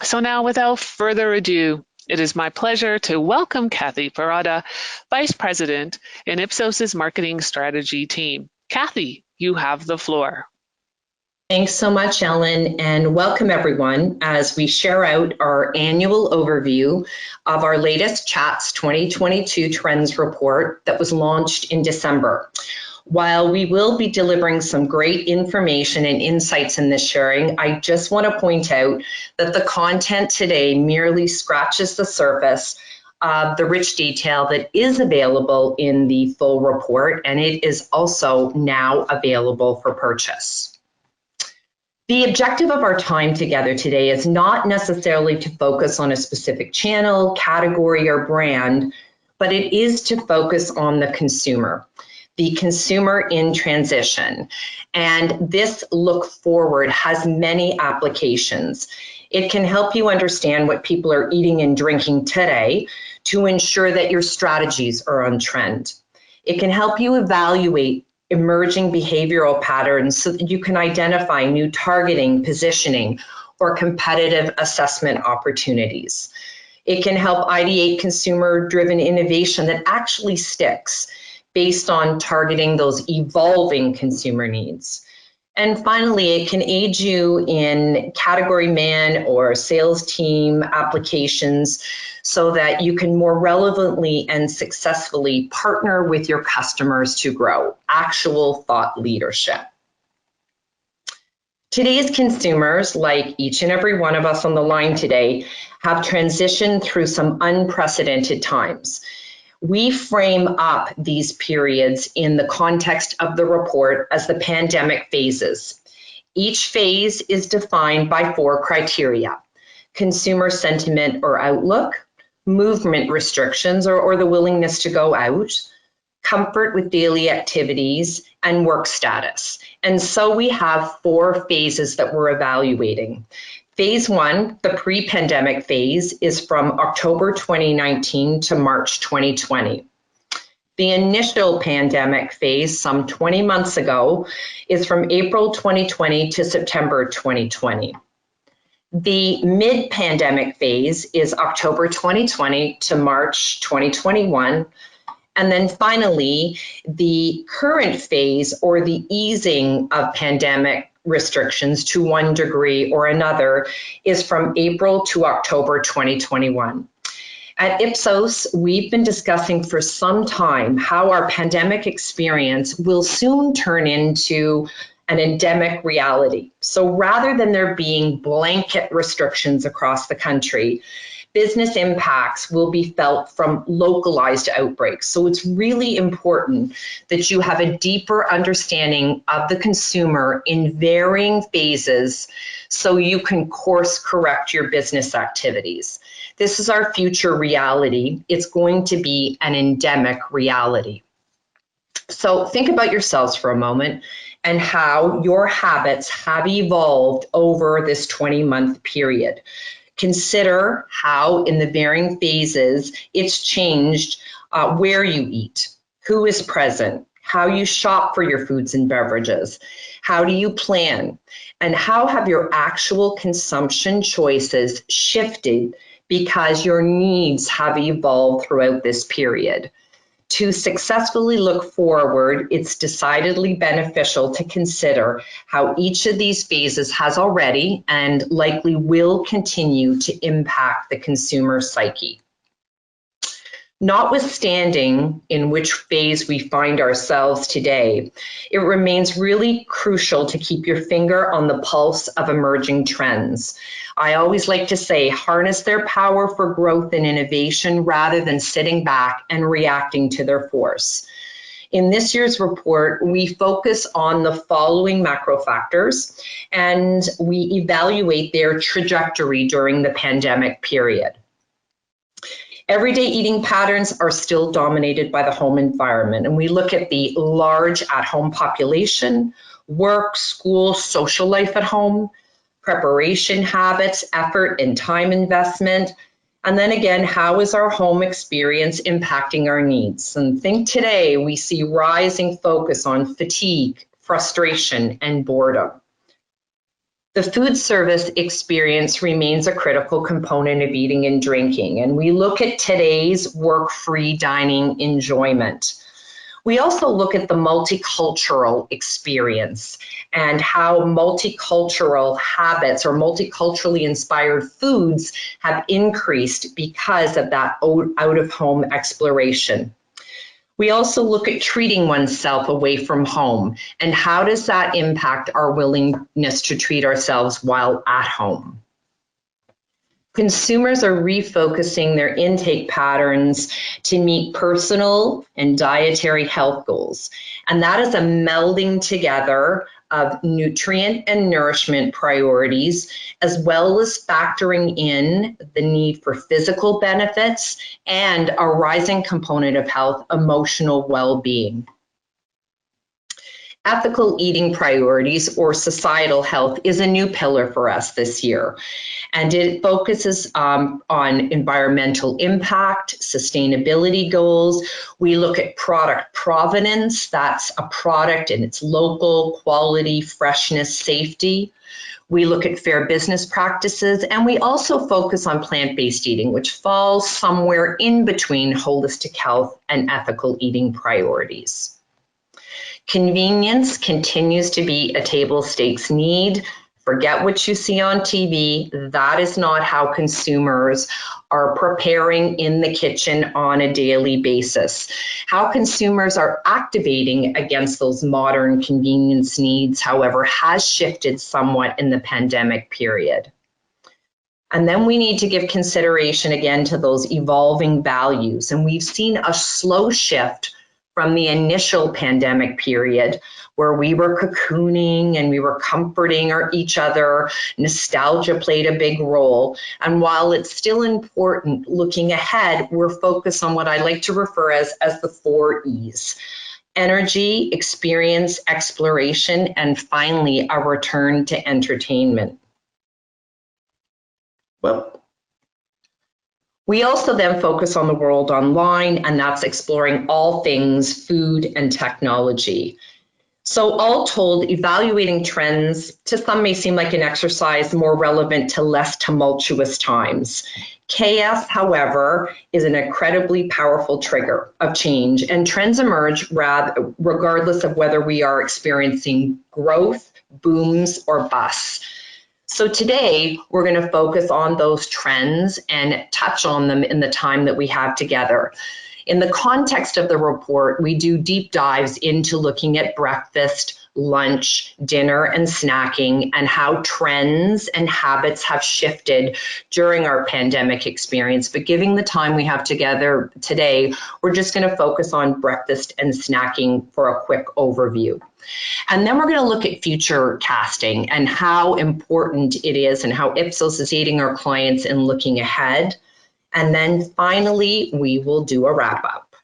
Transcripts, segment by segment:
So now, without further ado, it is my pleasure to welcome Kathy Parada, Vice President in Ipsos's Marketing Strategy team. Kathy, you have the floor. Thanks so much, Ellen, and welcome everyone as we share out our annual overview of our latest CHATS 2022 Trends Report that was launched in December. While we will be delivering some great information and insights in this sharing, I just want to point out that the content today merely scratches the surface of the rich detail that is available in the full report, and it is also now available for purchase. The objective of our time together today is not necessarily to focus on a specific channel, category, or brand, but it is to focus on the consumer in transition. And this look forward has many applications. It can help you understand what people are eating and drinking today to ensure that your strategies are on trend. It can help you evaluate emerging behavioral patterns so that you can identify new targeting, positioning, or competitive assessment opportunities. It can help ideate consumer-driven innovation that actually sticks based on targeting those evolving consumer needs. And finally, it can aid you in category man or sales team applications so that you can more relevantly and successfully partner with your customers to grow, actual thought leadership. Today's consumers, like each and every one of us on the line today, have transitioned through some unprecedented times. We frame up these periods in the context of the report as the pandemic phases. Each phase is defined by 4 criteria: consumer sentiment or outlook, movement restrictions or the willingness to go out, comfort with daily activities, and work status. And so we have 4 phases that we're evaluating. Phase 1, the pre-pandemic phase, is from October 2019 to March 2020. The initial pandemic phase, some 20 months ago, is from April 2020 to September 2020. The mid-pandemic phase is October 2020 to March 2021. And then finally, the current phase, or the easing of pandemic restrictions to one degree or another, is from April to October 2021. At Ipsos, we've been discussing for some time how our pandemic experience will soon turn into an endemic reality. So rather than there being blanket restrictions across the country, business impacts will be felt from localized outbreaks. So it's really important that you have a deeper understanding of the consumer in varying phases so you can course correct your business activities. This is our future reality. It's going to be an endemic reality. So think about yourselves for a moment and how your habits have evolved over this 20-month period. Consider how in the varying phases it's changed where you eat, who is present, how you shop for your foods and beverages, how do you plan, and how have your actual consumption choices shifted because your needs have evolved throughout this period. To successfully look forward, it's decidedly beneficial to consider how each of these phases has already and likely will continue to impact the consumer psyche. Notwithstanding in which phase we find ourselves today, it remains really crucial to keep your finger on the pulse of emerging trends. I always like to say, harness their power for growth and innovation rather than sitting back and reacting to their force. In this year's report, we focus on the following macro factors, and we evaluate their trajectory during the pandemic period. Everyday eating patterns are still dominated by the home environment, and we look at the large at-home population, work, school, social life at home, preparation habits, effort, and time investment, and then again, how is our home experience impacting our needs? And think today we see rising focus on fatigue, frustration, and boredom. The food service experience remains a critical component of eating and drinking, and we look at today's work-free dining enjoyment. We also look at the multicultural experience and how multicultural habits or multiculturally inspired foods have increased because of that out-of-home exploration. We also look at treating oneself away from home and how does that impact our willingness to treat ourselves while at home. Consumers are refocusing their intake patterns to meet personal and dietary health goals. And that is a melding together of nutrient and nourishment priorities, as well as factoring in the need for physical benefits and a rising component of health, emotional well-being. Ethical eating priorities or societal health is a new pillar for us this year, and it focuses on environmental impact, sustainability goals. We look at product provenance, that's a product and its local quality, freshness, safety. We look at fair business practices, and we also focus on plant-based eating, which falls somewhere in between holistic health and ethical eating priorities. Convenience continues to be a table stakes need. Forget what you see on TV. That is not how consumers are preparing in the kitchen on a daily basis. How consumers are activating against those modern convenience needs, however, has shifted somewhat in the pandemic period. And then we need to give consideration again to those evolving values. And we've seen a slow shift from the initial pandemic period where we were cocooning and we were comforting each other. Nostalgia played a big role. And while it's still important, looking ahead, we're focused on what I like to refer as the 4 E's. Energy, experience, exploration, and finally, a return to entertainment. Well, we also then focus on the world online, and that's exploring all things food and technology. So all told, evaluating trends to some may seem like an exercise more relevant to less tumultuous times. Chaos, however, is an incredibly powerful trigger of change, and trends emerge regardless of whether we are experiencing growth, booms, or busts. So today, we're going to focus on those trends and touch on them in the time that we have together. In the context of the report, we do deep dives into looking at breakfast, lunch, dinner, and snacking, and how trends and habits have shifted during our pandemic experience. But given the time we have together today, we're just going to focus on breakfast and snacking for a quick overview. And then we're going to look at Futurecasting and how important it is and how Ipsos is aiding our clients in looking ahead. And then finally, we will do a wrap up.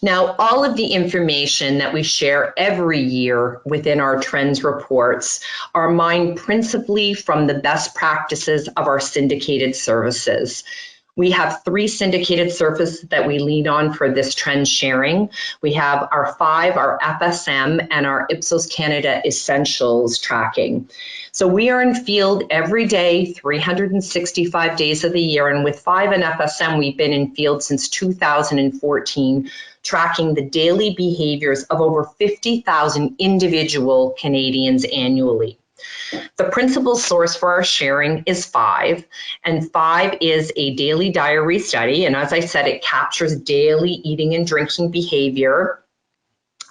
Now, all of the information that we share every year within our trends reports are mined principally from the best practices of our syndicated services. We have 3 syndicated services that we lean on for this trend sharing. We have our 5, our FSM, and our Ipsos Canada Essentials tracking. So we are in field every day, 365 days of the year. And with 5 and FSM, we've been in field since 2014, tracking the daily behaviors of over 50,000 individual Canadians annually. The principal source for our sharing is 5, and 5 is a daily diary study. And as I said, it captures daily eating and drinking behavior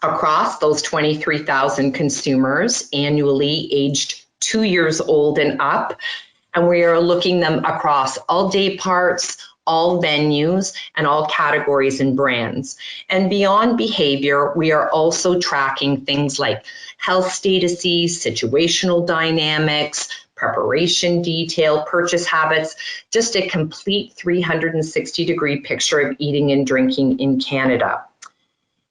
across those 23,000 consumers annually aged 2 years old and up. And we are looking them across all day parts, all venues, and all categories and brands. And beyond behavior, we are also tracking things like health statuses, situational dynamics, preparation detail, purchase habits, just a complete 360-degree picture of eating and drinking in Canada.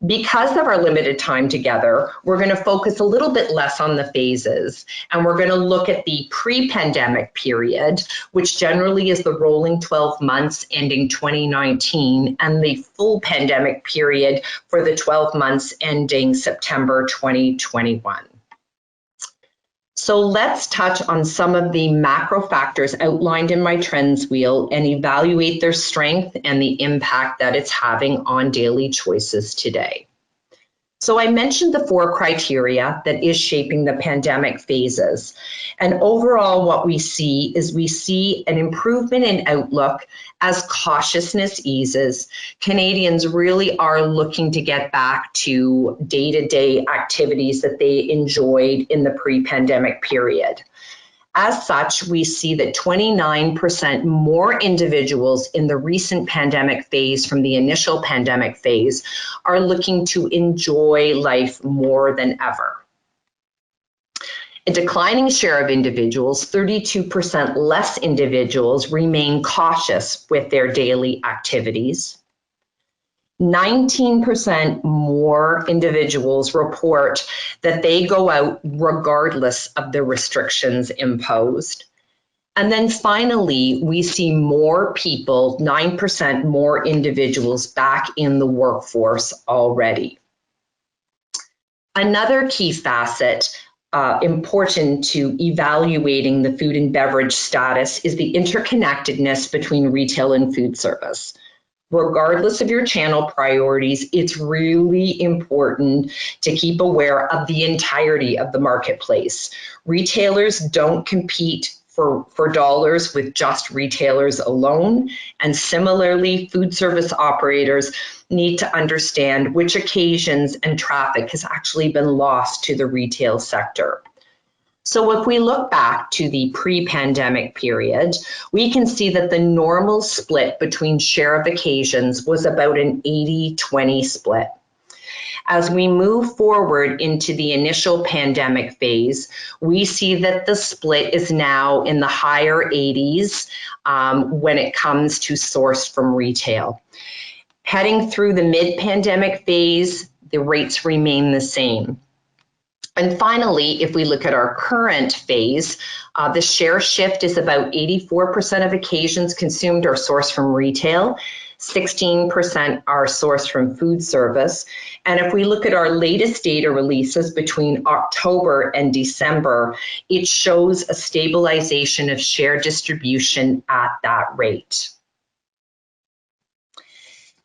Because of our limited time together, we're going to focus a little bit less on the phases, and we're going to look at the pre-pandemic period, which generally is the rolling 12 months ending 2019, and the full pandemic period for the 12 months ending September 2021. So let's touch on some of the macro factors outlined in my trends wheel and evaluate their strength and the impact that it's having on daily choices today. So I mentioned the 4 criteria that is shaping the pandemic phases. And overall, what we see an improvement in outlook as cautiousness eases. Canadians really are looking to get back to day-to-day activities that they enjoyed in the pre-pandemic period. As such, we see that 29% more individuals in the recent pandemic phase from the initial pandemic phase are looking to enjoy life more than ever. A declining share of individuals, 32% less individuals, remain cautious with their daily activities. 19% more individuals report that they go out regardless of the restrictions imposed. And then finally, we see more people, 9% more individuals back in the workforce already. Another key facet important to evaluating the food and beverage status is the interconnectedness between retail and food service. Regardless of your channel priorities, it's really important to keep aware of the entirety of the marketplace. Retailers don't compete for dollars with just retailers alone. And similarly, food service operators need to understand which occasions and traffic has actually been lost to the retail sector. So if we look back to the pre-pandemic period, we can see that the normal split between share of occasions was about an 80-20 split. As we move forward into the initial pandemic phase, we see that the split is now in the higher 80s when it comes to sourced from retail. Heading through the mid-pandemic phase, the rates remain the same. And finally, if we look at our current phase, the share shift is about 84% of occasions consumed are sourced from retail, 16% are sourced from food service. And if we look at our latest data releases between October and December, it shows a stabilization of share distribution at that rate.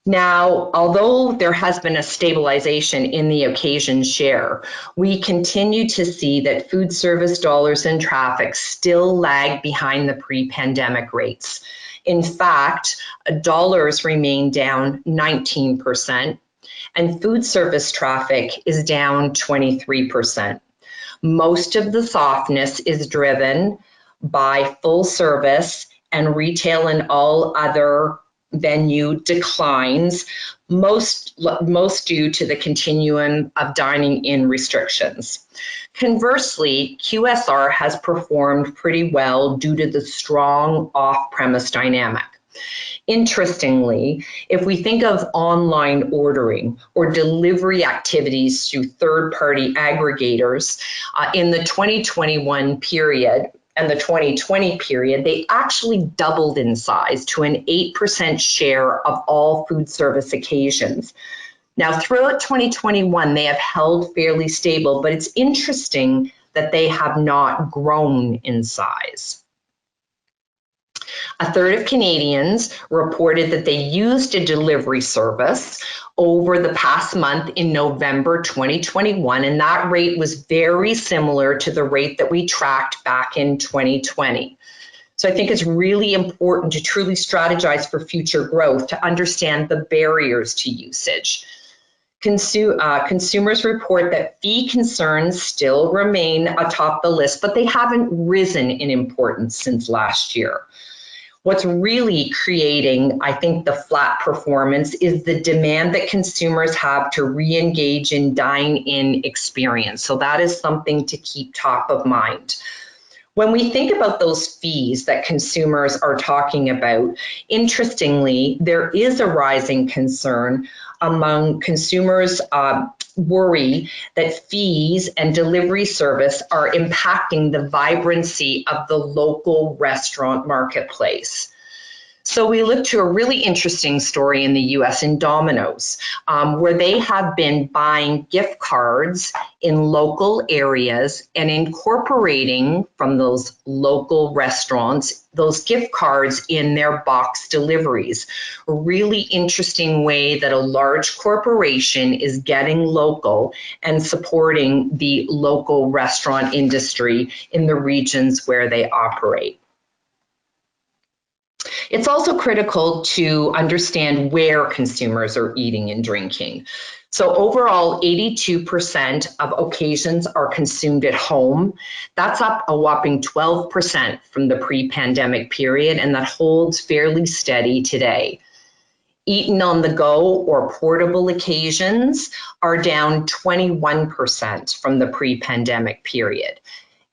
Now, although there has been a stabilization in the occasion share, we continue to see that food service dollars and traffic still lag behind the pre-pandemic rates. In fact, dollars remain down 19%, and food service traffic is down 23%. Most of the softness is driven by full service and retail and all other venue declines, most due to the continuum of dining in restrictions. Conversely, QSR has performed pretty well due to the strong off-premise dynamic. Interestingly, if we think of online ordering or delivery activities through third-party aggregators, in the 2021 period, and the 2020 period, they actually doubled in size to an 8% share of all food service occasions. Now, throughout 2021, they have held fairly stable, but it's interesting that they have not grown in size. A third of Canadians reported that they used a delivery service over the past month in November 2021, and that rate was very similar to the rate that we tracked back in 2020. So I think it's really important to truly strategize for future growth, to understand the barriers to usage. Consumers report that fee concerns still remain atop the list, but they haven't risen in importance since last year. What's really creating, I think, the flat performance is the demand that consumers have to re-engage in dine-in experience. So that is something to keep top of mind. When we think about those fees that consumers are talking about, interestingly, there is a rising concern among consumers worry that fees and delivery service are impacting the vibrancy of the local restaurant marketplace. So we looked to a really interesting story in the US in Domino's, where they have been buying gift cards in local areas and incorporating from those local restaurants those gift cards in their box deliveries. A really interesting way that a large corporation is getting local and supporting the local restaurant industry in the regions where they operate. It's also critical to understand where consumers are eating and drinking. So overall, 82% of occasions are consumed at home. That's up a whopping 12% from the pre-pandemic period, and that holds fairly steady today. Eaten on the go or portable occasions are down 21% from the pre-pandemic period.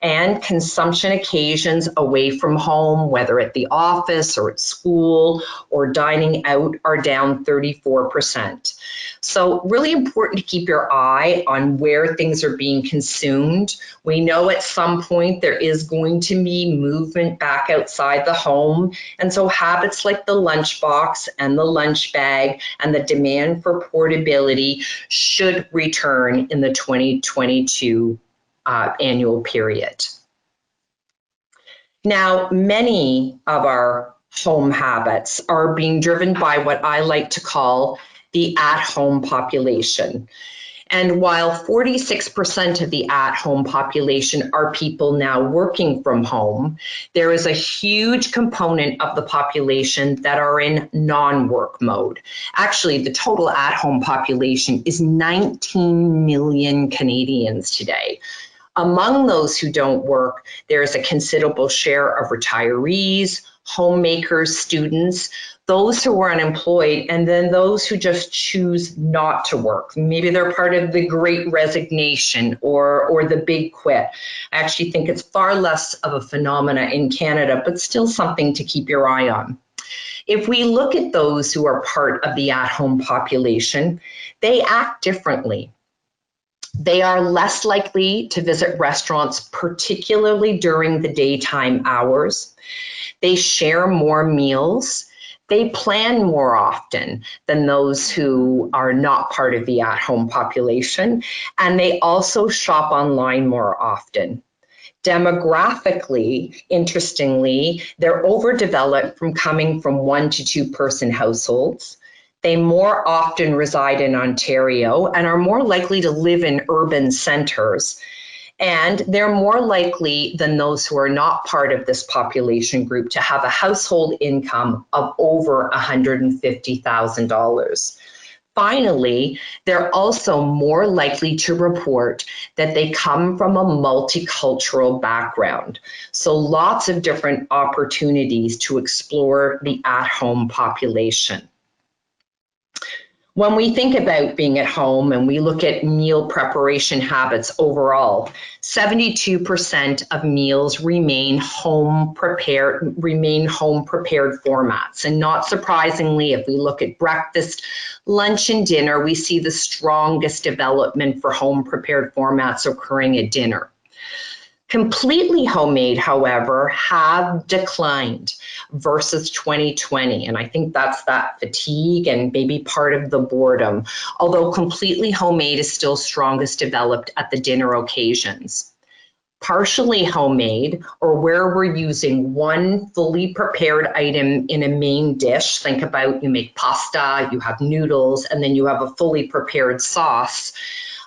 And consumption occasions away from home, whether at the office or at school or dining out, are down 34%. So really important to keep your eye on where things are being consumed. We know at some point there is going to be movement back outside the home. And so habits like the lunchbox and the lunch bag and the demand for portability should return in the 2022 annual period. Now, many of our home habits are being driven by what I like to call the at-home population. And while 46% of the at-home population are people now working from home, there is a huge component of the population that are in non-work mode. Actually, the total at-home population is 19 million Canadians today. Among those who don't work, there is a considerable share of retirees, homemakers, students, those who are unemployed, and then those who just choose not to work. Maybe they're part of the Great Resignation or the Big Quit. I actually think it's far less of a phenomena in Canada, but still something to keep your eye on. If we look at those who are part of the at-home population, they act differently. They are less likely to visit restaurants, particularly during the daytime hours. They share more meals. They plan more often than those who are not part of the at-home population. And they also shop online more often. Demographically, interestingly, they're overdeveloped from coming from 1 to 2 person households. They more often reside in Ontario and are more likely to live in urban centers. And they're more likely than those who are not part of this population group to have a household income of over $150,000. Finally, they're also more likely to report that they come from a multicultural background. So lots of different opportunities to explore the at-home population. When we think about being at home and we look at meal preparation habits overall, 72% of meals remain home prepared formats. And not surprisingly, if we look at breakfast, lunch, and dinner, we see the strongest development for home prepared formats occurring at dinner. Completely homemade, however, have declined versus 2020. And I think that's that fatigue and maybe part of the boredom, although completely homemade is still strongest developed at the dinner occasions. Partially homemade, or where we're using one fully prepared item in a main dish, think about you make pasta, you have noodles, and then you have a fully prepared sauce.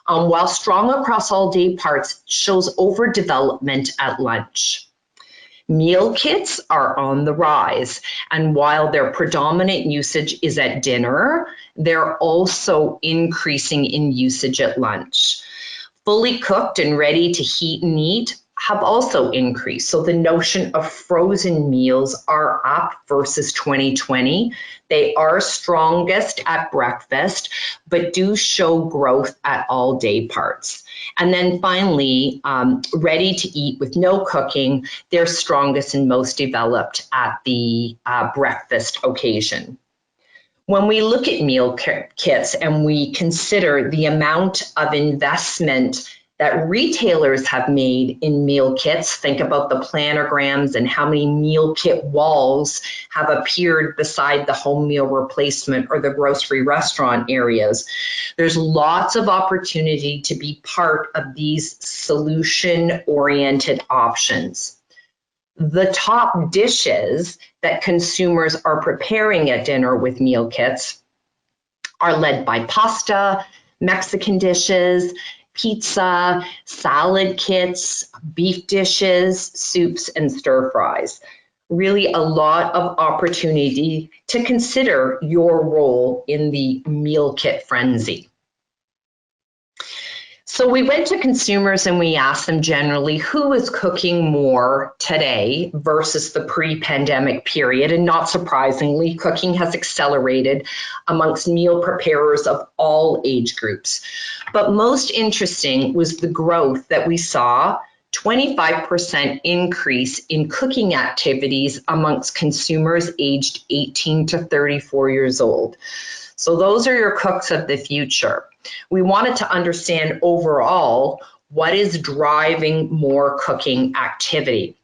While strong across all day parts, shows overdevelopment at lunch. Meal kits are on the rise, and while their predominant usage is at dinner, they're also increasing in usage at lunch. Fully cooked and ready to heat and eat have also increased. So the notion of frozen meals are up versus 2020. They are strongest at breakfast, but do show growth at all day parts. And then finally, ready to eat with no cooking, they're strongest and most developed at the breakfast occasion. When we look at meal kits and we consider the amount of investment that retailers have made in meal kits. Think about the planograms and how many meal kit walls have appeared beside the home meal replacement or the grocery restaurant areas. There's lots of opportunity to be part of these solution-oriented options. The top dishes that consumers are preparing at dinner with meal kits are led by pasta, Mexican dishes, pizza, salad kits, beef dishes, soups, and stir fries. Really a lot of opportunity to consider your role in the meal kit frenzy. So we went to consumers and we asked them generally who is cooking more today versus the pre-pandemic period. And not surprisingly, cooking has accelerated amongst meal preparers of all age groups. But most interesting was the growth that we saw, 25% increase in cooking activities amongst consumers aged 18 to 34 years old. So those are your cooks of the future. We wanted to understand overall what is driving more cooking activity.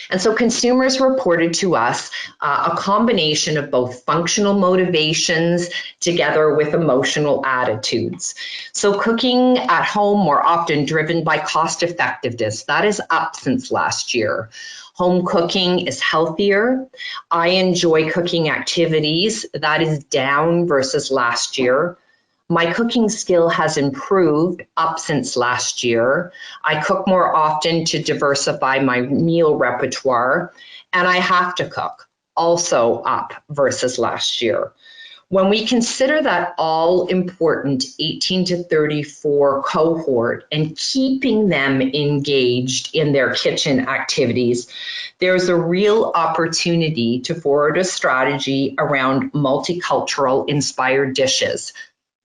And so consumers reported to us a combination of both functional motivations together with emotional attitudes. So cooking at home more often driven by cost effectiveness, that is up since last year. Home cooking is healthier. I enjoy cooking activities, that is down versus last year. My cooking skill has improved up since last year. I cook more often to diversify my meal repertoire, and I have to cook, also up versus last year. When we consider that all important 18 to 34 cohort and keeping them engaged in their kitchen activities, there's a real opportunity to forward a strategy around multicultural inspired dishes,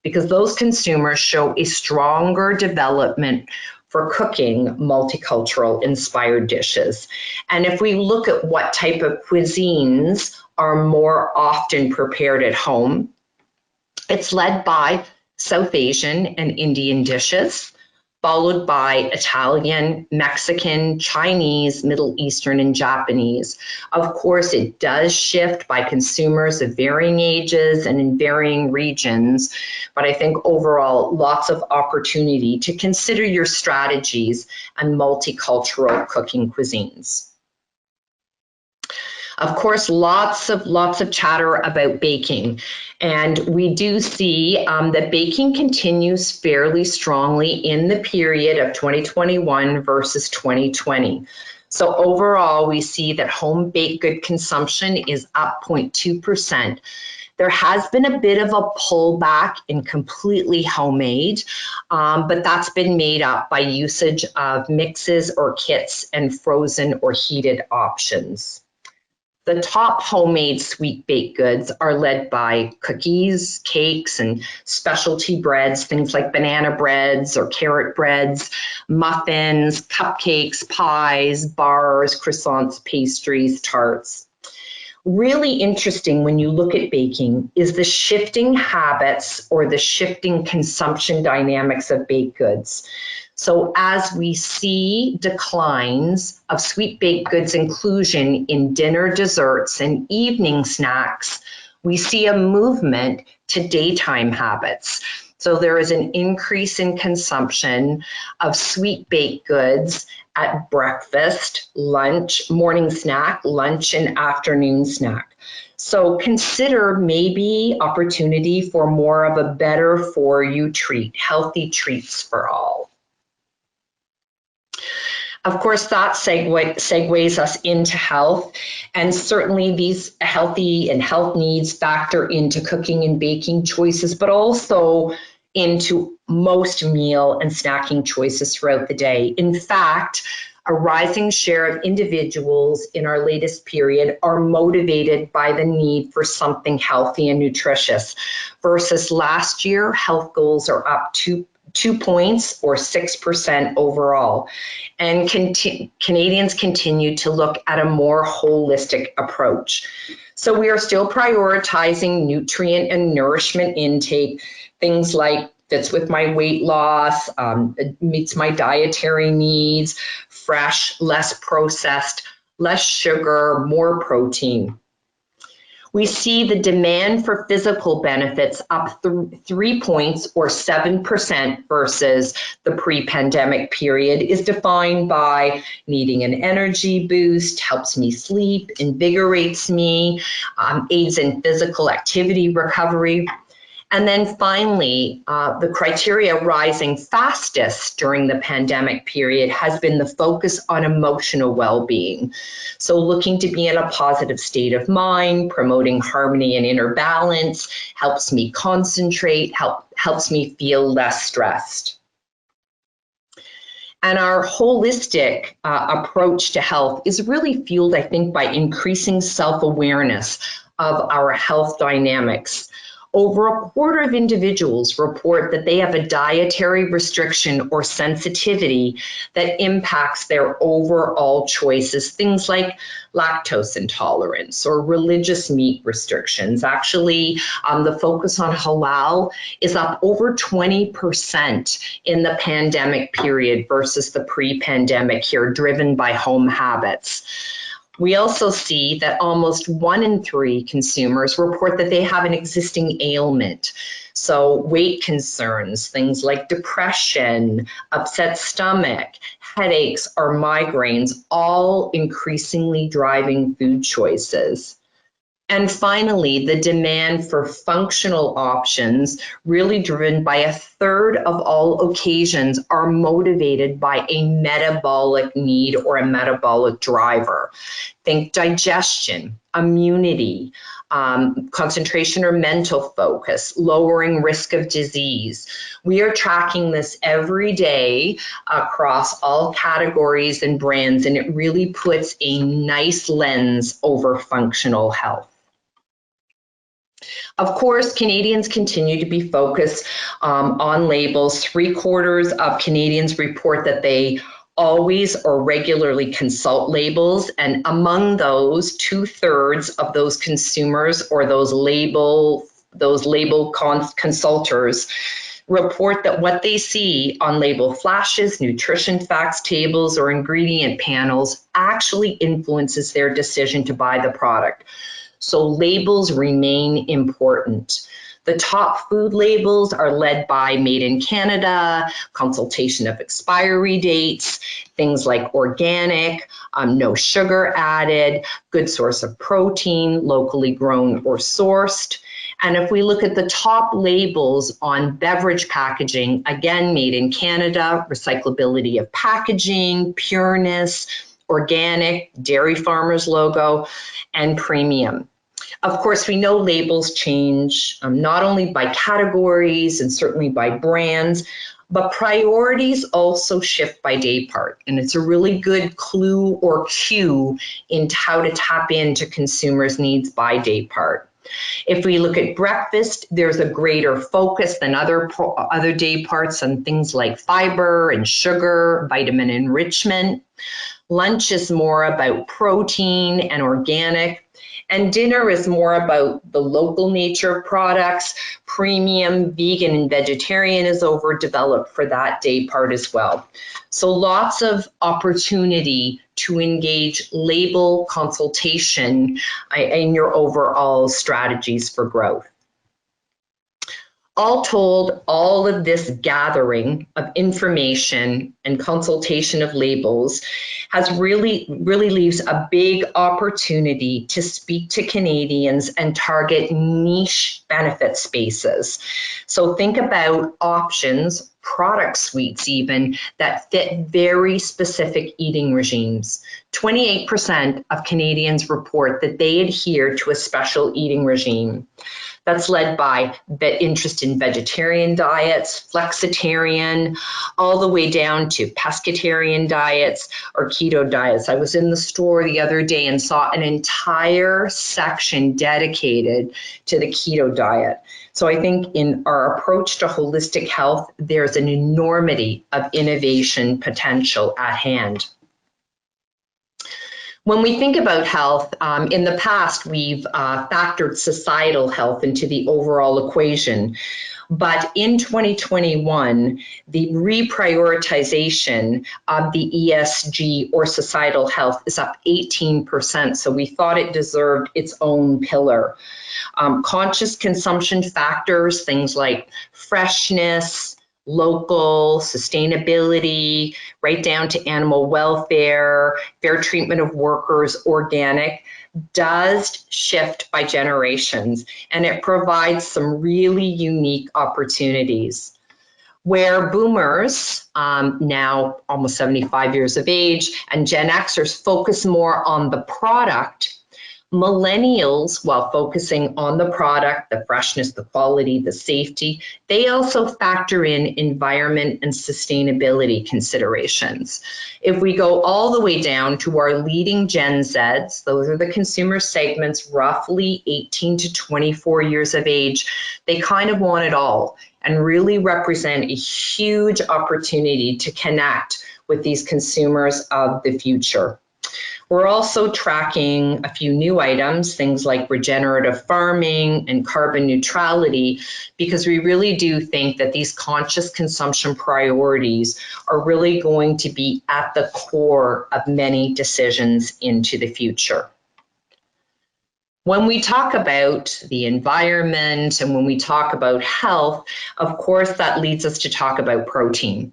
because those consumers show a stronger development for cooking multicultural inspired dishes. And if we look at what type of cuisines are more often prepared at home, it's led by South Asian and Indian dishes, followed by Italian, Mexican, Chinese, Middle Eastern, and Japanese. Of course, it does shift by consumers of varying ages and in varying regions, but I think overall, lots of opportunity to consider your strategies and multicultural cooking cuisines. Of course, lots of chatter about baking. And we do see that baking continues fairly strongly in the period of 2021 versus 2020. So overall, we see that home baked good consumption is up 0.2%. There has been a bit of a pullback in completely homemade, but that's been made up by usage of mixes or kits and frozen or heated options. The top homemade sweet baked goods are led by cookies, cakes, and specialty breads, things like banana breads or carrot breads, muffins, cupcakes, pies, bars, croissants, pastries, tarts. Really interesting when you look at baking is the shifting habits or the shifting consumption dynamics of baked goods. So as we see declines of sweet baked goods inclusion in dinner desserts and evening snacks, we see a movement to daytime habits. So there is an increase in consumption of sweet baked goods at breakfast, lunch, morning snack, lunch, and afternoon snack. So consider maybe opportunity for more of a better for you treat, healthy treats for all. Of course, that segues us into health, and certainly these healthy and health needs factor into cooking and baking choices, but also into most meal and snacking choices throughout the day. In fact, a rising share of individuals in our latest period are motivated by the need for something healthy and nutritious. Versus last year, health goals are up 2 points or 6% overall. And Canadians continue to look at a more holistic approach. So we are still prioritizing nutrient and nourishment intake, things like fits with my weight loss, it meets my dietary needs, fresh, less processed, less sugar, more protein. We see the demand for physical benefits up 3 points or 7% versus the pre-pandemic period is defined by needing an energy boost, helps me sleep, invigorates me, aids in physical activity recovery. And then finally, the criteria rising fastest during the pandemic period has been the focus on emotional well-being. So looking to be in a positive state of mind, promoting harmony and inner balance, helps me concentrate, helps me feel less stressed. And our holistic approach to health is really fueled, I think, by increasing self-awareness of our health dynamics. Over a quarter of individuals report that they have a dietary restriction or sensitivity that impacts their overall choices, things like lactose intolerance or religious meat restrictions. Actually, the focus on halal is up over 20% in the pandemic period versus the pre-pandemic here, driven by home habits. We also see that almost 1 in 3 consumers report that they have an existing ailment. So weight concerns, things like depression, upset stomach, headaches, or migraines, all increasingly driving food choices. And finally, the demand for functional options, really driven by a third of all occasions, are motivated by a metabolic need or a metabolic driver. Think digestion, immunity, concentration or mental focus, lowering risk of disease. We are tracking this every day across all categories and brands, and it really puts a nice lens over functional health. Of course, Canadians continue to be focused on labels. 3/4 of Canadians report that they always or regularly consult labels, and among those, 2/3 of those consumers or those label consulters report that what they see on label flashes, nutrition facts tables, or ingredient panels actually influences their decision to buy the product. So labels remain important. The top food labels are led by Made in Canada, consultation of expiry dates, things like organic, no sugar added, good source of protein, locally grown or sourced. And if we look at the top labels on beverage packaging, again, Made in Canada, recyclability of packaging, pureness, organic, dairy farmers logo, and premium. Of course, we know labels change not only by categories and certainly by brands, but priorities also shift by day part. And it's a really good clue or cue into how to tap into consumers' needs by day part. If we look at breakfast, there's a greater focus than other day parts on things like fiber and sugar, vitamin enrichment. Lunch is more about protein and organic. And dinner is more about the local nature of products. Premium, vegan, and vegetarian is overdeveloped for that day part as well. So lots of opportunity to engage label consultation in your overall strategies for growth. All told, all of this gathering of information and consultation of labels has really leaves a big opportunity to speak to Canadians and target niche benefit spaces. So think about options, product suites even, that fit very specific eating regimes. 28% of Canadians report that they adhere to a special eating regime. That's led by interest in vegetarian diets, flexitarian, all the way down to pescatarian diets or keto diets. I was in the store the other day and saw an entire section dedicated to the keto diet. So I think in our approach to holistic health, there's an enormity of innovation potential at hand. When we think about health, in the past, we've factored societal health into the overall equation. But in 2021, the reprioritization of the ESG or societal health is up 18%. So we thought it deserved its own pillar. Conscious consumption factors, things like freshness, local, sustainability, right down to animal welfare, fair treatment of workers, organic, does shift by generations, and it provides some really unique opportunities. Where boomers, now almost 75 years of age, and Gen Xers focus more on the product, millennials, while focusing on the product, the freshness, the quality, the safety, they also factor in environment and sustainability considerations. If we go all the way down to our leading Gen Zs, those are the consumer segments roughly 18 to 24 years of age, they kind of want it all and really represent a huge opportunity to connect with these consumers of the future. We're also tracking a few new items, things like regenerative farming and carbon neutrality, because we really do think that these conscious consumption priorities are really going to be at the core of many decisions into the future. When we talk about the environment and when we talk about health, of course, that leads us to talk about protein.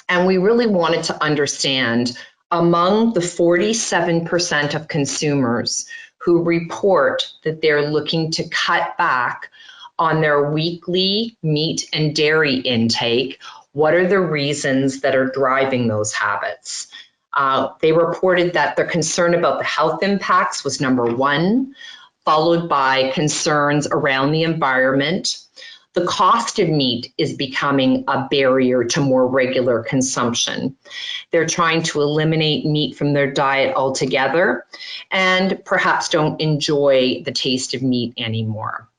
And we really wanted to understand, among the 47% of consumers who report that they're looking to cut back on their weekly meat and dairy intake, what are the reasons that are driving those habits? They reported that their concern about the health impacts was number one, followed by concerns around the environment. The cost of meat is becoming a barrier to more regular consumption. They're trying to eliminate meat from their diet altogether and perhaps don't enjoy the taste of meat anymore.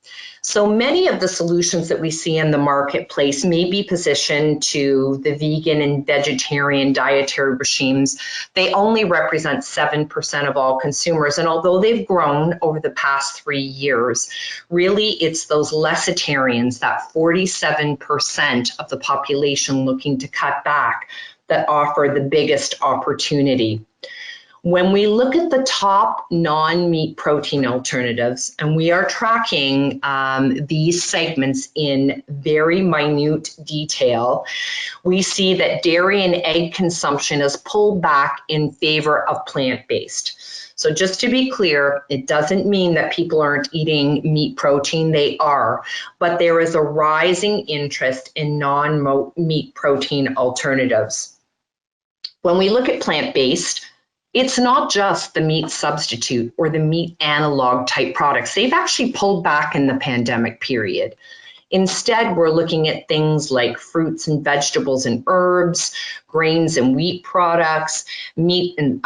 So many of the solutions that we see in the marketplace may be positioned to the vegan and vegetarian dietary regimes. They only represent 7% of all consumers. And although they've grown over the past 3 years, really it's those lessitarians, that 47% of the population looking to cut back, that offer the biggest opportunity. When we look at the top non-meat protein alternatives, and we are tracking these segments in very minute detail, we see that dairy and egg consumption is pulled back in favor of plant-based. So just to be clear, it doesn't mean that people aren't eating meat protein, they are, but there is a rising interest in non-meat protein alternatives. When we look at plant-based, it's not just the meat substitute or the meat analog type products. They've actually pulled back in the pandemic period. Instead, we're looking at things like fruits and vegetables and herbs, grains and wheat products, meat and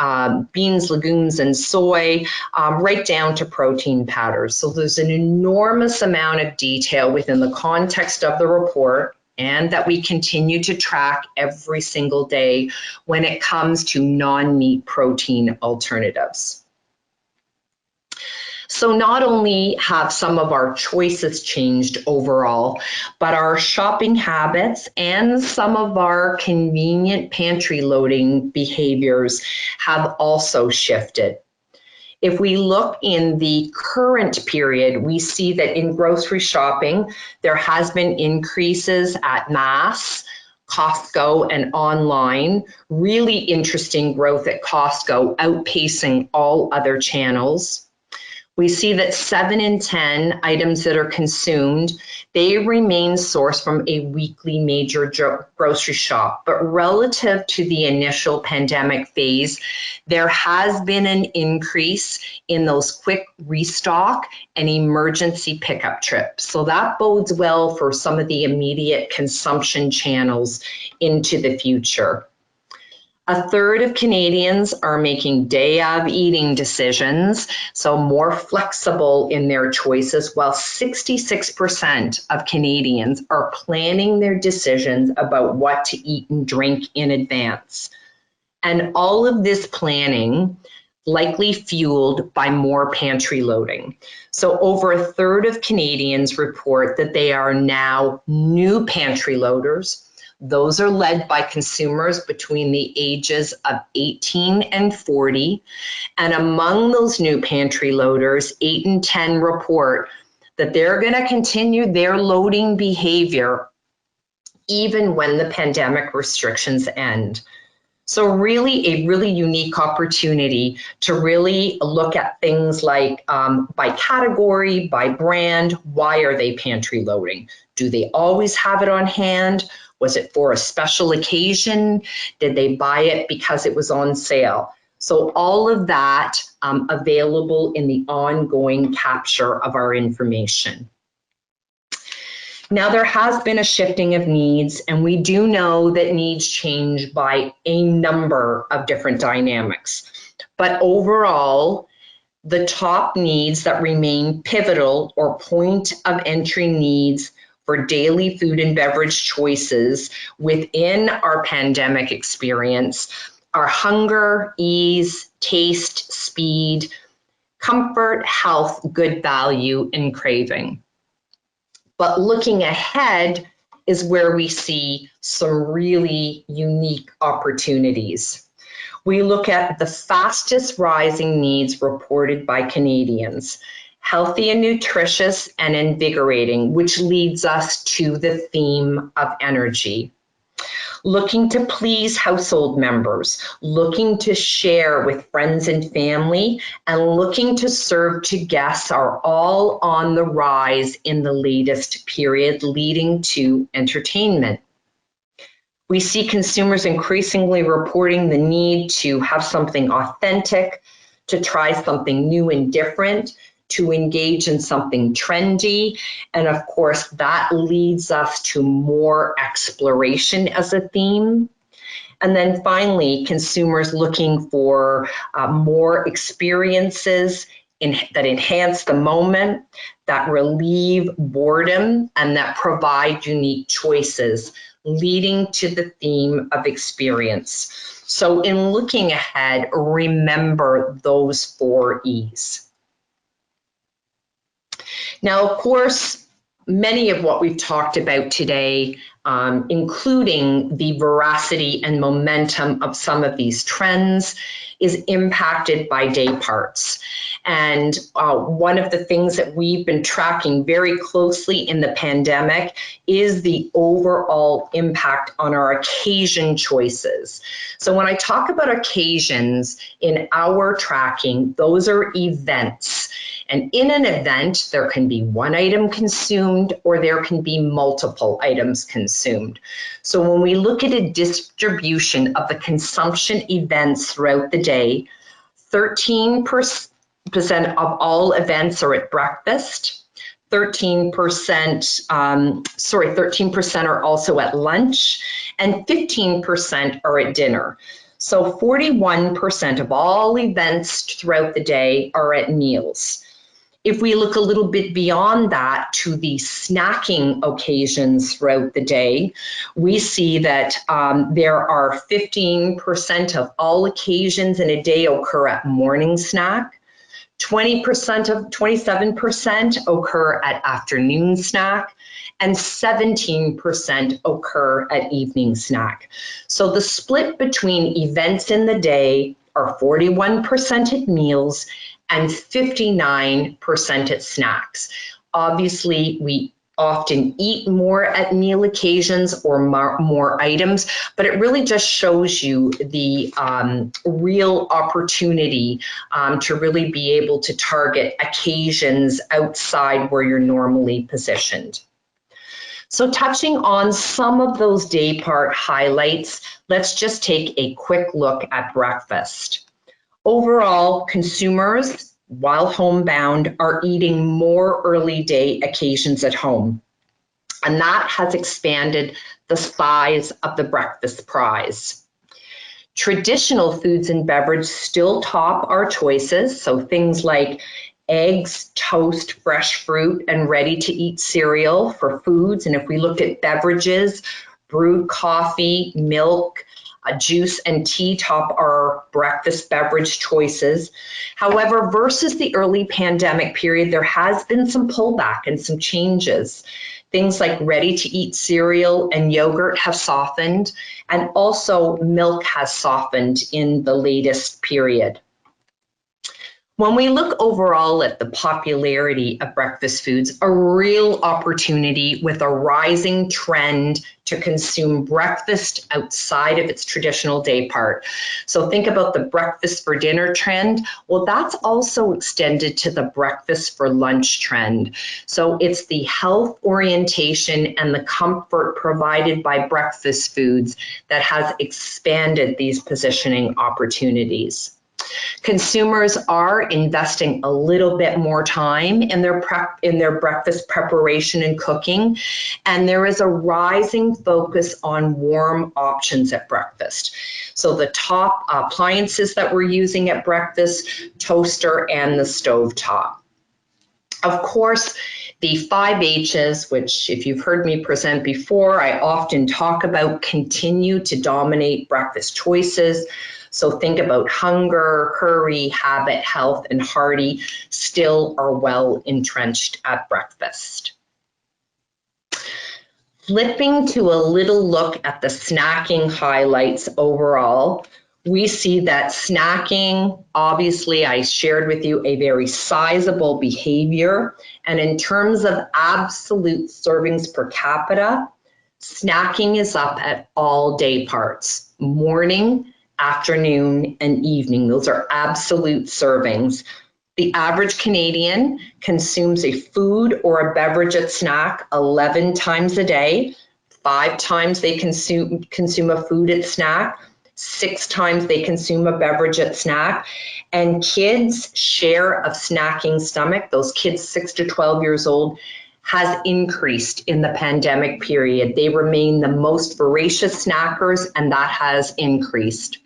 beans, legumes, and soy, right down to protein powders. So there's an enormous amount of detail within the context of the report, and that we continue to track every single day when it comes to non-meat protein alternatives. So not only have some of our choices changed overall, but our shopping habits and some of our convenient pantry loading behaviors have also shifted. If we look in the current period, we see that in grocery shopping, there has been increases at mass, Costco, and online. Really interesting growth at Costco, outpacing all other channels. We see that 7 in 10 items that are consumed, they remain sourced from a weekly major grocery shop. But relative to the initial pandemic phase, there has been an increase in those quick restock and emergency pickup trips. So that bodes well for some of the immediate consumption channels into the future. A third of Canadians are making day of eating decisions, so more flexible in their choices, while 66% of Canadians are planning their decisions about what to eat and drink in advance. And all of this planning likely fueled by more pantry loading. So over a third of Canadians report that they are now new pantry loaders. Those are led by consumers between the ages of 18 and 40. And among those new pantry loaders, 8 in 10 report that they're going to continue their loading behavior even when the pandemic restrictions end. So really a really unique opportunity to really look at things like by category, by brand, why are they pantry loading? Do they always have it on hand? Was it for a special occasion? Did they buy it because it was on sale? So all of that available in the ongoing capture of our information. Now, there has been a shifting of needs, and we do know that needs change by a number of different dynamics. But overall, the top needs that remain pivotal or point of entry needs for daily food and beverage choices within our pandemic experience are hunger, ease, taste, speed, comfort, health, good value, and craving. But looking ahead is where we see some really unique opportunities. We look at the fastest rising needs reported by Canadians, healthy and nutritious and invigorating, which leads us to the theme of energy. Looking to please household members, looking to share with friends and family, and looking to serve to guests are all on the rise in the latest period, leading to entertainment. We see consumers increasingly reporting the need to have something authentic, to try something new and different, to engage in something trendy. And of course, that leads us to more exploration as a theme. And then finally, consumers looking for more experiences that enhance the moment, that relieve boredom, and that provide unique choices, leading to the theme of experience. So in looking ahead, remember those 4 E's. Now, of course, many of what we've talked about today, including the veracity and momentum of some of these trends, is impacted by day parts. And one of the things that we've been tracking very closely in the pandemic is the overall impact on our occasion choices. So when I talk about occasions in our tracking, those are events. And in an event, there can be one item consumed or there can be multiple items consumed. So when we look at a distribution of the consumption events throughout the day, 13% of all events are at breakfast, 13% are also at lunch, and 15% are at dinner. So 41% of all events throughout the day are at meals. If we look a little bit beyond that to the snacking occasions throughout the day, we see that there are 15% of all occasions in a day occur at morning snack, 27% occur at afternoon snack, and 17% occur at evening snack. So the split between events in the day are 41% at meals and 59% at snacks. Obviously, we often eat more at meal occasions or more items, but it really just shows you the real opportunity to really be able to target occasions outside where you're normally positioned. So touching on some of those day part highlights, let's just take a quick look at breakfast. Overall, consumers, while homebound, are eating more early day occasions at home. And that has expanded the size of the breakfast prize. Traditional foods and beverage still top our choices, so things like eggs, toast, fresh fruit, and ready-to-eat cereal for foods. And if we looked at beverages, brewed coffee, milk, Juice and tea top our breakfast beverage choices. However, versus the early pandemic period, there has been some pullback and some changes. Things like ready-to-eat cereal and yogurt have softened, and also milk has softened in the latest period. When we look overall at the popularity of breakfast foods, a real opportunity with a rising trend to consume breakfast outside of its traditional day part. So think about the breakfast for dinner trend. Well, that's also extended to the breakfast for lunch trend. So it's the health orientation and the comfort provided by breakfast foods that has expanded these positioning opportunities. Consumers are investing a little bit more time in their breakfast preparation and cooking, and there is a rising focus on warm options at breakfast. So the top appliances that we're using at breakfast, toaster and the stovetop. Of course, the 5 H's, which if you've heard me present before, I often talk about, continue to dominate breakfast choices. So think about hunger, hurry, habit, health, and hearty still are well entrenched at breakfast. Flipping to a little look at the snacking highlights overall, we see that snacking, obviously I shared with you a very sizable behavior, and in terms of absolute servings per capita, snacking is up at all day parts, morning, afternoon, and evening. Those are absolute servings. The average Canadian consumes a food or a beverage at snack 11 times a day. 5 times they consume a food at snack. 6 times they consume a beverage at snack. And kids' share of snacking stomach, those kids 6 to 12 years old, has increased in the pandemic period. They remain the most voracious snackers, and that has increased.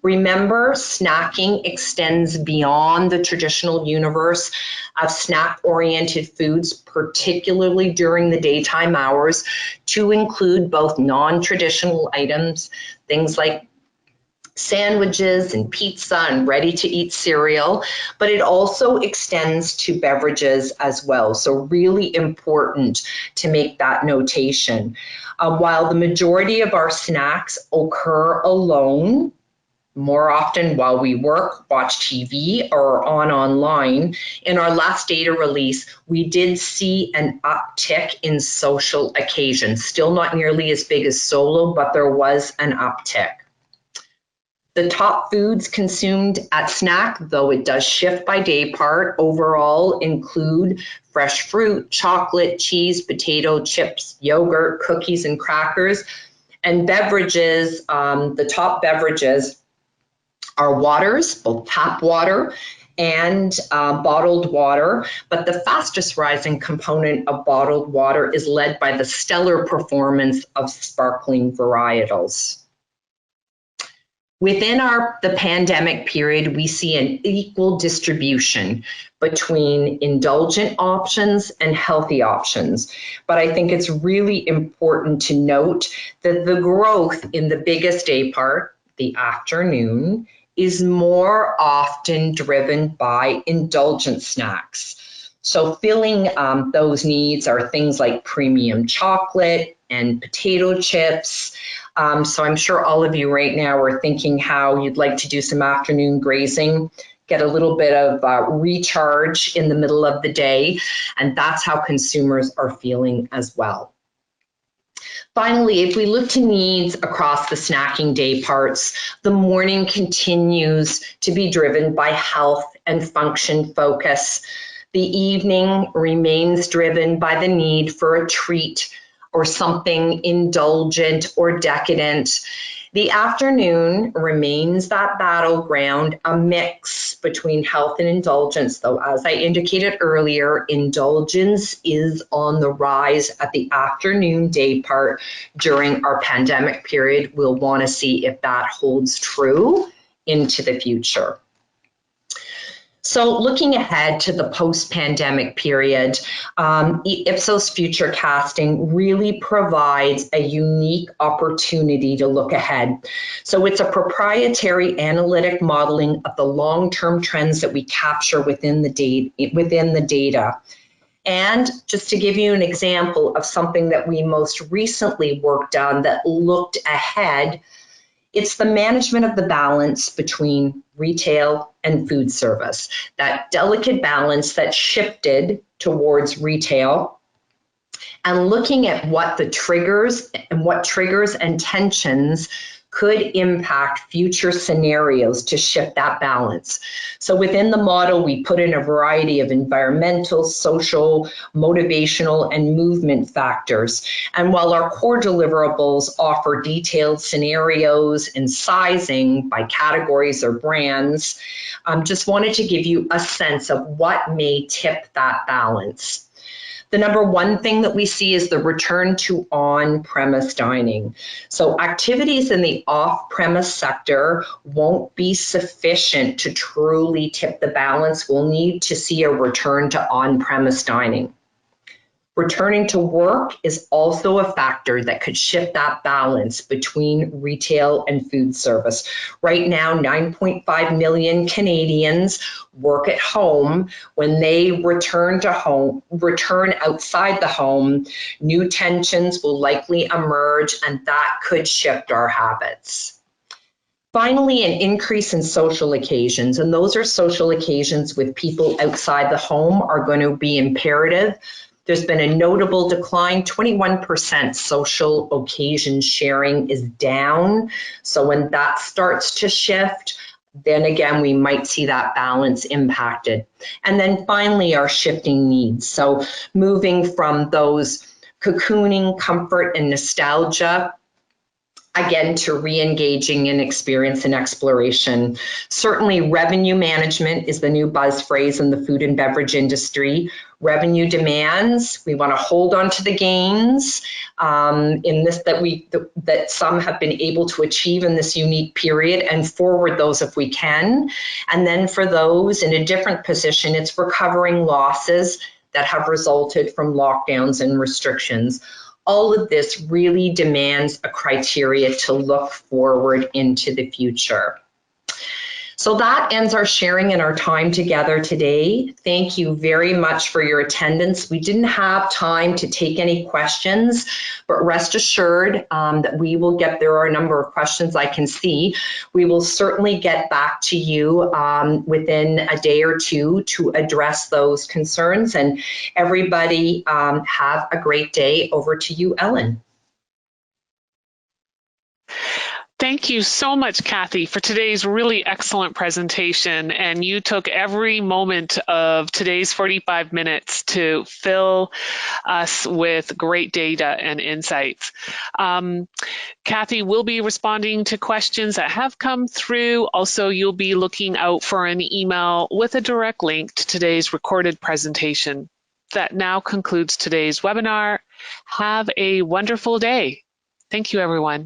Remember, snacking extends beyond the traditional universe of snack-oriented foods, particularly during the daytime hours, to include both non-traditional items, things like sandwiches and pizza and ready-to-eat cereal, but it also extends to beverages as well. So really important to make that notation. While the majority of our snacks occur alone, more often while we work, watch TV, or online. In our last data release, we did see an uptick in social occasions. Still not nearly as big as solo, but there was an uptick. The top foods consumed at snack, though it does shift by day part, overall include fresh fruit, chocolate, cheese, potato chips, yogurt, cookies, and crackers. And beverages, the top beverages are waters, both tap water and bottled water, but the fastest rising component of bottled water is led by the stellar performance of sparkling varietals. Within the pandemic period, we see an equal distribution between indulgent options and healthy options. But I think it's really important to note that the growth in the biggest day part, the afternoon, is more often driven by indulgent snacks. So filling those needs are things like premium chocolate and potato chips. So I'm sure all of you right now are thinking how you'd like to do some afternoon grazing, get a little bit of recharge in the middle of the day, and that's how consumers are feeling as well. Finally, if we look to needs across the snacking day parts, the morning continues to be driven by health and function focus. The evening remains driven by the need for a treat or something indulgent or decadent. The afternoon remains that battleground, a mix between health and indulgence, though as I indicated earlier, indulgence is on the rise at the afternoon day part during our pandemic period. We'll want to see if that holds true into the future. So looking ahead to the post-pandemic period, Ipsos Futurecasting really provides a unique opportunity to look ahead. So it's a proprietary analytic modeling of the long-term trends that we capture within the data. And just to give you an example of something that we most recently worked on that looked ahead, it's the management of the balance between retail and food service, that delicate balance that shifted towards retail, and looking at what triggers and tensions could impact future scenarios to shift that balance. So within the model, we put in a variety of environmental, social, motivational, and movement factors. And while our core deliverables offer detailed scenarios and sizing by categories or brands, just wanted to give you a sense of what may tip that balance. The number one thing that we see is the return to on-premise dining. So activities in the off-premise sector won't be sufficient to truly tip the balance. We'll need to see a return to on-premise dining. Returning to work is also a factor that could shift that balance between retail and food service. Right now, 9.5 million Canadians work at home. When they return outside the home, new tensions will likely emerge, and that could shift our habits. Finally, an increase in social occasions, and those are social occasions with people outside the home are going to be imperative. There's been a notable decline, 21% social occasion sharing is down. So when that starts to shift, then again, we might see that balance impacted. And then finally, our shifting needs. So moving from those cocooning, comfort, and nostalgia, again, to re-engaging in experience and exploration. Certainly, revenue management is the new buzz phrase in the food and beverage industry. Revenue demands, we want to hold on to the gains in this that some have been able to achieve in this unique period, and forward those if we can. And then for those in a different position, it's recovering losses that have resulted from lockdowns and restrictions. All of this really demands a criteria to look forward into the future. So that ends our sharing and our time together today. Thank you very much for your attendance. We didn't have time to take any questions, but rest assured that we will get, there are a number of questions I can see. We will certainly get back to you within a day or two to address those concerns. And everybody have a great day. Over to you, Ellen. Thank you so much, Kathy, for today's really excellent presentation. And you took every moment of today's 45 minutes to fill us with great data and insights. Kathy will be responding to questions that have come through. Also, you'll be looking out for an email with a direct link to today's recorded presentation. That now concludes today's webinar. Have a wonderful day. Thank you, everyone.